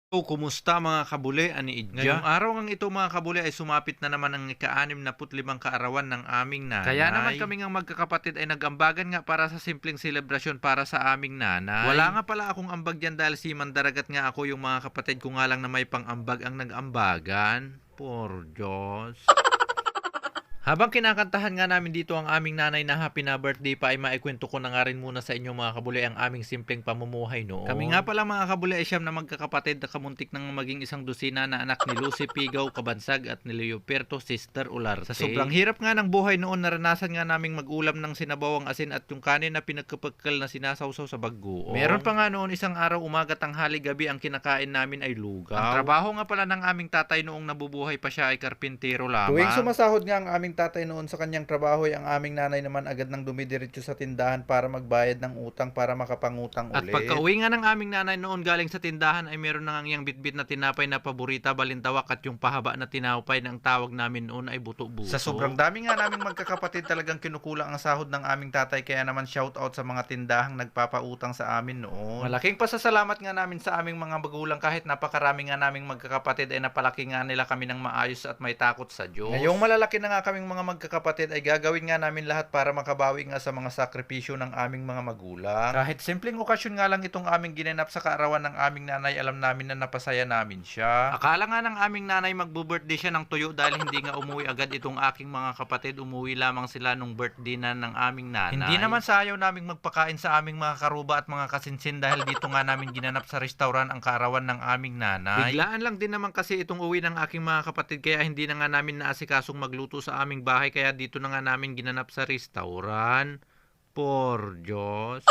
Oh, kumusta mga kabuli, ani Idja? Ngayong araw ngang ito mga kabuli ay sumapit na naman ang ika-65 kaarawan ng aming nanay. Kaya naman kami ngang magkakapatid ay nag-ambagan nga para sa simpleng selebrasyon para sa aming nanay. Wala nga pala akong ambag yan dahil si Mandaragat nga ako, yung mga kapatid ko nga lang na may pang-ambag ang nag-ambagan. Por Diyos. Habang kinakantahan nga namin dito ang aming nanay na happy na birthday pa, ay maikwento ko na nga rin muna sa inyo mga kabuli ang aming simpleng pamumuhay noon. Kami nga pala mga kabuli ay siyam na magkakapatid na kamuntik nang maging isang dosina na anak ni Lucy Pigaw Kabansag at ni Leoperto Sister Ularte. Sa sobrang hirap nga ng buhay noon, naranasan nga naming mag-ulam ng sinabawang asin at yung kanin na pinagkapagkal na sinasawsaw sa bagoong. Meron pa nga noon isang araw, umaga, tanghali, gabi, ang kinakain namin ay lugaw. Ang trabaho nga pala ng aming tatay noong nabubuhay pa siya ay karpintero lamang. Tuwing sumasahod nga ang aming tatay noon sa kanyang trabaho, ay ang aming nanay naman agad nang dumidiretso sa tindahan para magbayad ng utang para makapangutang At ulit. pagka-uwi nga ng aming nanay noon galing sa tindahan, ay meron na ngang bitbit na tinapay na paborita, balintawak, at yung pahaba na tinapay na ang tawag namin noon ay buto-buto. Sa sobrang dami nga naming magkakapatid, talagang kinukulang ang sahod ng aming tatay, kaya naman shout out sa mga tindahang nagpapautang sa amin noon. Malaking pasasalamat nga namin sa aming mga magulang, kahit napakarami nga naming magkakapatid ay napalaki nga nila kami ng maayos at may takot sa Diyos. Ngayong malalaki na nga kaming mga magkakapatid, ay gagawin nga namin lahat para makabawi nga sa mga sakripisyo ng aming mga magulang. Kahit simpleng okasyon nga lang itong aming ginanap sa kaarawan ng aming nanay, alam namin na napasaya namin siya. Akala nga ng aming nanay magbo-birthday siya ng tuyo dahil hindi nga umuwi agad itong aking mga kapatid. Umuwi lamang sila nung birthday na ng aming nanay. Hindi naman sayaw naming magpakain sa aming mga karuba at mga kasinsin, dahil dito nga namin ginanap sa restaurant ang kaarawan ng aming nanay. Biglaan lang din naman kasi itong uwi ng aking mga kapatid, kaya hindi na nga namin naasikasong magluto sa aming bahay, kaya dito na nga namin ginanap sa restaurant. Por Diyos.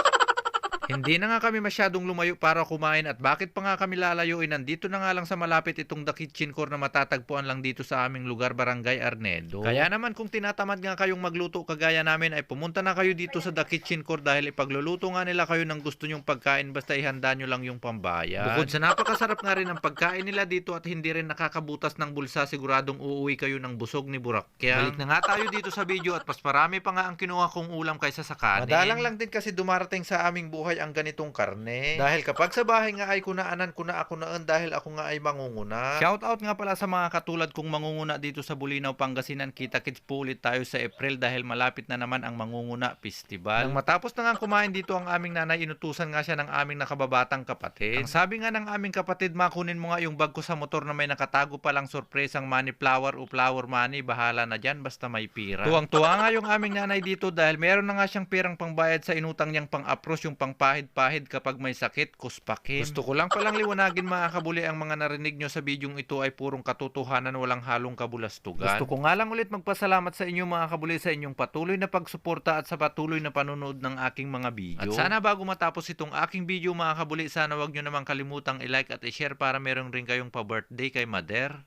Hindi na nga kami masyadong lumayo para kumain, at bakit pa nga kami lalayuin? Nandito na nga lang sa malapit itong The Kitchen Core na matatagpuan lang dito sa aming lugar, Barangay Arnedo. Kaya naman kung tinatamad nga kayong magluto kagaya namin, ay pumunta na kayo dito sa The Kitchen Core, dahil ipagluluto nga nila kayo ng gusto nyong pagkain, basta ihanda nyo lang yung pambayad. Bukod sa napakasarap nga rin ang pagkain nila dito at hindi rin nakakabutas ng bulsa, siguradong uuwi kayo ng busog ni Burakya. Balik na nga tayo dito sa video, at pas marami pa nga ang kinuha kong ulam kaysa sa kanin. Madalang lang din kasi dumarating sa aming buhay ang ganitong karne. Dahil kapag sa bahay nga ay kunaanan ko na ako noon, dahil ako nga ay mangunguna. Shout out nga pala sa mga katulad kong mangunguna dito sa Bulinaw, Pangasinan. Kita-kits po ulit tayo sa April dahil malapit na naman ang Mangunguna Festival. Nang matapos na nga kumain dito ang aming nanay, inutusan nga siya ng aming nakababatang kapatid. Ang sabi nga ng aming kapatid, makunin mo nga yung bag ko sa motor na may nakatago palang sorpresang money flower o flower money. Bahala na dyan basta may pira. Tuwang-tuwa nga yung aming nanay dito dahil meron na nga siyang pirang pangbayad sa inutang niyang pang-apros, yung pangpahid-pahid kapag may sakit, kuspakin. Gusto ko lang palang liwanagin mga kabuli, ang mga narinig nyo sa bidyong ito ay purong katotohanan, walang halong kabulastugan. Gusto ko nga lang ulit magpasalamat sa inyo mga kabuli sa inyong patuloy na pagsuporta at sa patuloy na panonood ng aking mga video. At sana bago matapos itong aking video mga kabuli, sana wag nyo namang kalimutang i-like at i-share para meron rin kayong pa-birthday kay Mader.